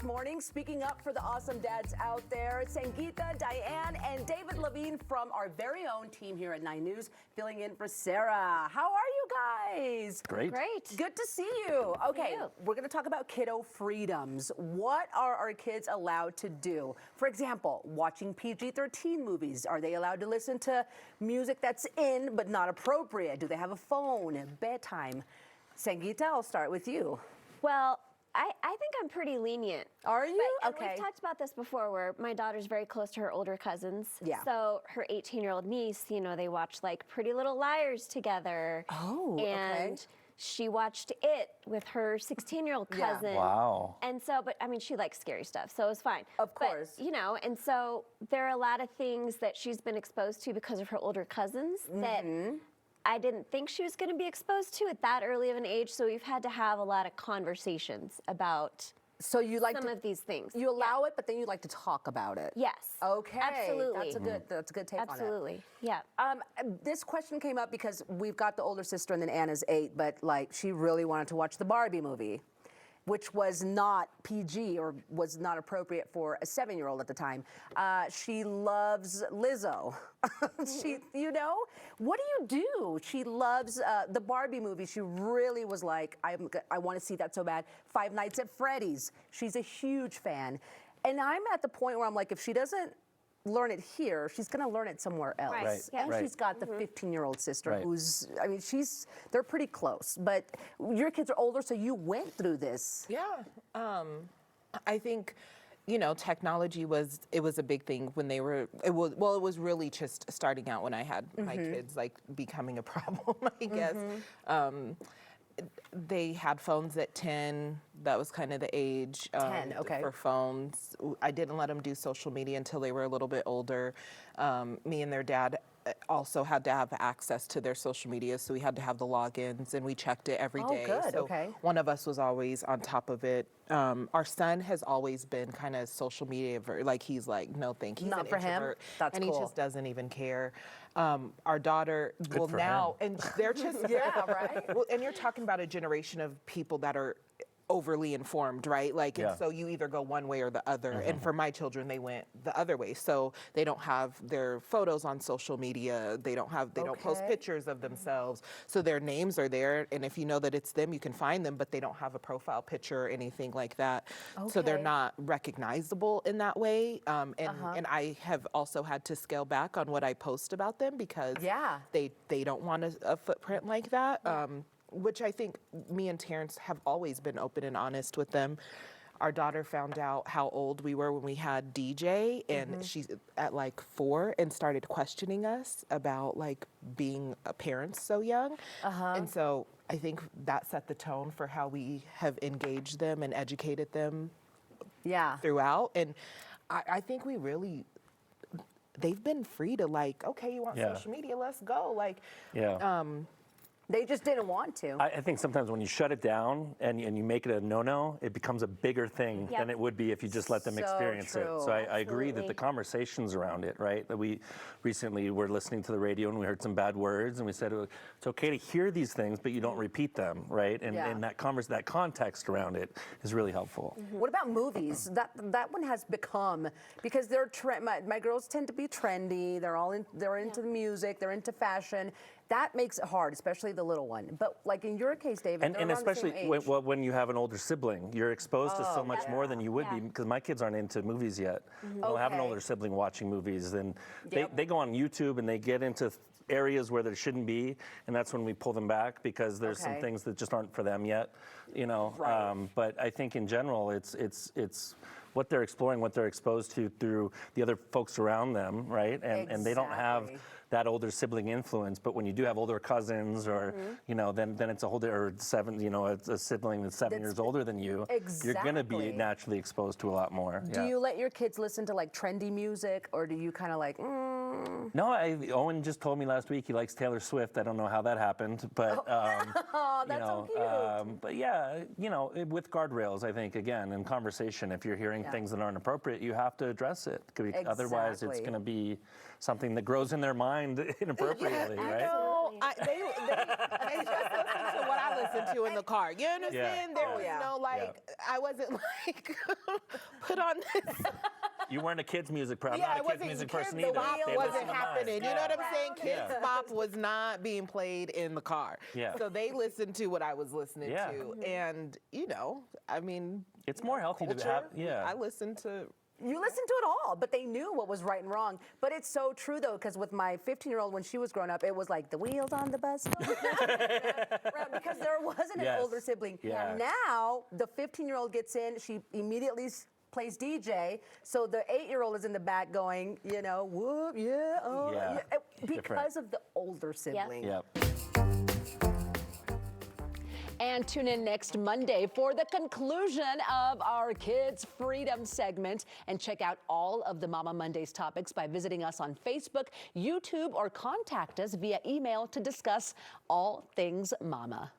morning. Speaking up for the awesome dads out there, Sangeeta, Diane, and David Levine from our very own team here at 9 News, filling in for Sarah. How are you guys? Great. Good to see you. Okay, we're going to talk about kiddo freedoms. What are our kids allowed to do? For example, watching PG-13 movies. Are they allowed to listen to music that's in but not appropriate? Do they have a phone? Bedtime? Sangeeta, I'll start with you. Well, I think I'm pretty lenient. Are you? But, okay. We've talked about this before where my daughter's very close to her older cousins. Yeah. So her 18-year-old niece, you know, they watch like Pretty Little Liars together. Oh, and she watched it with her 16-year-old cousin. Yeah. Wow. And so, but I mean, she likes scary stuff, so it was fine. Of course. But, you know, and so there are a lot of things that she's been exposed to because of her older cousins that I didn't think she was going to be exposed to at that early of an age, so we've had to have a lot of conversations about some of these things. You allow it, but then you like to talk about it. Yes. Okay. Absolutely. That's a good take on it. Absolutely. Yeah. This question came up because we've got the older sister and then Anna's 8, but like she really wanted to watch the Barbie movie, which was not PG or was not appropriate for a 7-year-old at the time. She loves Lizzo. You know, what do you do? She loves the Barbie movie. She really was like, I want to see that so bad. Five Nights at Freddy's. She's a huge fan. And I'm at the point where I'm like, if she doesn't learn it here, she's going to learn it somewhere else. Right. And she's got the 15-year-old sister who's, I mean, they're pretty close. But your kids are older, so you went through this. Yeah. I think, you know, technology was a big thing when they were, it was really just starting out when I had my kids, like, becoming a problem, I guess. They had phones at 10. That was kind of the age 10, okay. for phones. I didn't let them do social media until they were a little bit older. Me and their dad also had to have access to their social media, so we had to have the logins, and we checked it every day. Oh, good, so okay. one of us was always on top of it. Our son has always been kind of social media, like he's like, no thank you. He's Not an for him? introvert, That's and cool. he just doesn't even care. Our daughter will for now, and they're just, Yeah, right? Well, and you're talking about a generation of people that are overly informed, right? Like, and so you either go one way or the other. And for my children, they went the other way. So they don't have their photos on social media. They don't post pictures of themselves. So their names are there. And if you know that it's them, you can find them, but they don't have a profile picture or anything like that. So they're not recognizable in that way. And I have also had to scale back on what I post about them because they don't want a footprint like that. Which I think me and Terrence have always been open and honest with them. Our daughter found out how old we were when we had DJ, and she's at like 4 and started questioning us about like being parents so young. And so I think that set the tone for how we have engaged them and educated them throughout. And I think they've been free to like, okay, you want social media, let's go. Like, They just didn't want to. I think sometimes when you shut it down and you make it a no-no, it becomes a bigger thing than it would be if you just let them So experience true. it. So I agree that the conversations around it, right? That we recently were listening to the radio and we heard some bad words and we said it's okay to hear these things, but you don't repeat them, right? And that context around it is really helpful. What about movies? That one has become, because they're my girls tend to be trendy. They're into the music. They're into fashion. That makes it hard, especially the little one. But like in your case, David, and especially when you have an older sibling, you're exposed to so much more than you would be, because my kids aren't into movies yet. We'll have an older sibling watching movies, then they go on YouTube and they get into areas where there shouldn't be, and that's when we pull them back because there's some things that just aren't for them yet, you know. But I think in general, it's what they're exploring, what they're exposed to through the other folks around them, right? And they don't have that older sibling influence, but when you do have older cousins or, you know, then it's a whole different a sibling that's 7 years older than you, you're gonna be naturally exposed to a lot more. Do you let your kids listen to like trendy music, or do you kind of like, No, Owen just told me last week he likes Taylor Swift. I don't know how that happened, but that's so cute. But yeah, you know, with guardrails, I think again in conversation, if you're hearing things that aren't appropriate, you have to address it. Otherwise, it's going to be something that grows in their mind inappropriately, right? No, they just listen to what I listen to in the car. You understand? There was no I wasn't like, put on this. You weren't a kids' music person. Yeah, I'm not a kids' music person either. Bop They wasn't listen to mine. happening. You know what I'm saying? Kids' Yeah. bop was not being played in the car. Yeah. So they listened to what I was listening to. And, you know, I mean, it's more healthy culture, to have, I listened to. You listened to it all, but they knew what was right and wrong. But it's so true, though, because with my 15-year-old, when she was growing up, it was like the wheels on the bus. Because there wasn't an older sibling. Yeah. Now, the 15-year-old gets in, she immediately plays DJ, so the 8-year-old is in the back going, you know, whoop, yeah, oh, yeah. Because of the older sibling. Yep. And tune in next Monday for the conclusion of our Kids Freedom segment. And check out all of the Mama Mondays topics by visiting us on Facebook, YouTube, or contact us via email to discuss all things Mama.